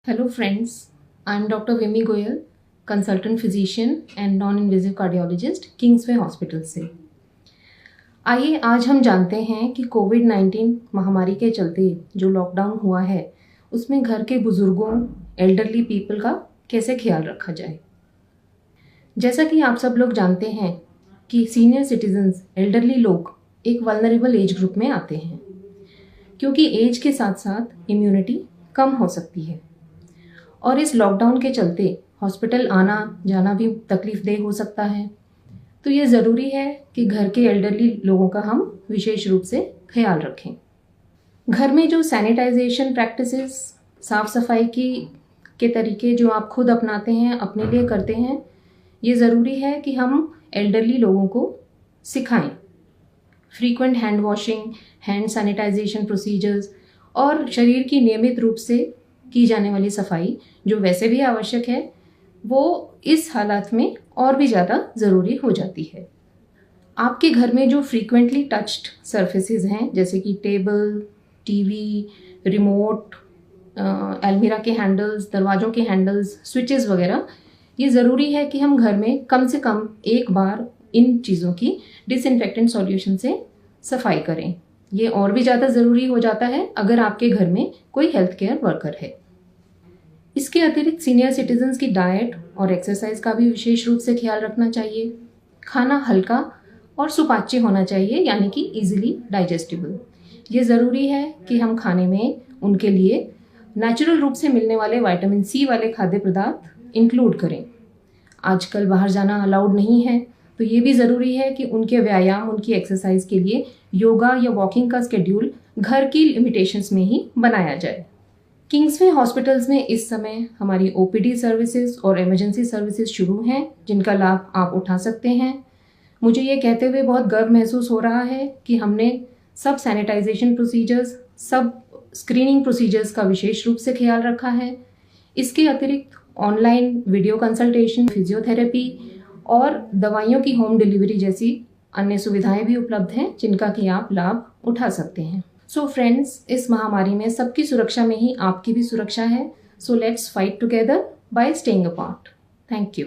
Hello friends, I am Dr. Vimi Goyal, consultant physician and non-invasive cardiologist, Kingsway hospital से। आइए आज हम जानते हैं कि कोविड-19 महामारी के चलते जो लॉकडाउन हुआ है उसमें घर के बुजुर्गों, एल्डरली पीपल का कैसे ख्याल रखा जाए। जैसा कि आप सब लोग जानते हैं कि सीनियर सिटीजन्स, एल्डरली लोग एक वल्नरेबल एज ग्रुप में आते हैं, क्योंकि एज के साथ साथ इम्यूनिटी कम हो सकती है और इस लॉकडाउन के चलते हॉस्पिटल आना जाना भी तकलीफदेह हो सकता है। तो ये ज़रूरी है कि घर के एल्डरली लोगों का हम विशेष रूप से ख्याल रखें। घर में जो सैनिटाइजेशन प्रैक्टिसेस, साफ़ सफाई के तरीके जो आप खुद अपनाते हैं, अपने लिए करते हैं, ये ज़रूरी है कि हम एल्डरली लोगों को सिखाएं। Frequent hand washing, hand sanitisation procedures और शरीर की नियमित रूप से की जाने वाली सफाई जो वैसे भी आवश्यक है, वो इस हालात में और भी ज़्यादा ज़रूरी हो जाती है। आपके घर में जो फ्रीक्वेंटली टच्ड सरफेसेस हैं, जैसे कि टेबल, टीवी, रिमोट, अलमीरा के हैंडल्स, दरवाज़ों के हैंडल्स, स्विचेस वगैरह, ये ज़रूरी है कि हम घर में कम से कम एक बार इन चीज़ों की डिसइंफेक्टेंट सॉल्यूशन से सफाई करें। ये और भी ज़्यादा ज़रूरी हो जाता है अगर आपके घर में कोई हेल्थ केयर वर्कर है। इसके अतिरिक्त सीनियर सिटीजन्स की डाइट और एक्सरसाइज का भी विशेष रूप से ख्याल रखना चाहिए। खाना हल्का और सुपाच्य होना चाहिए, यानी कि इजीली डाइजेस्टिबल। ये ज़रूरी है कि हम खाने में उनके लिए नेचुरल रूप से मिलने वाले विटामिन सी वाले खाद्य पदार्थ इंक्लूड करें। आजकल बाहर जाना अलाउड नहीं है, तो ये भी ज़रूरी है कि उनके व्यायाम, उनकी एक्सरसाइज के लिए योगा या वॉकिंग का स्केड्यूल घर की लिमिटेशंस में ही बनाया जाए। किंग्सवे हॉस्पिटल्स में इस समय हमारी ओपीडी सर्विसेज और इमरजेंसी सर्विसेज शुरू हैं, जिनका लाभ आप उठा सकते हैं। मुझे ये कहते हुए बहुत गर्व महसूस हो रहा है कि हमने सब सैनिटाइजेशन प्रोसीजर्स, सब स्क्रीनिंग प्रोसीजर्स का विशेष रूप से ख्याल रखा है। इसके अतिरिक्त ऑनलाइन वीडियो कंसल्टेशन, फिजियोथेरेपी और दवाइयों की होम डिलीवरी जैसी अन्य सुविधाएं भी उपलब्ध हैं, जिनका कि आप लाभ उठा सकते हैं। सो फ्रेंड्स, इस महामारी में सबकी सुरक्षा में ही आपकी भी सुरक्षा है। So let's fight together by staying apart. Thank you.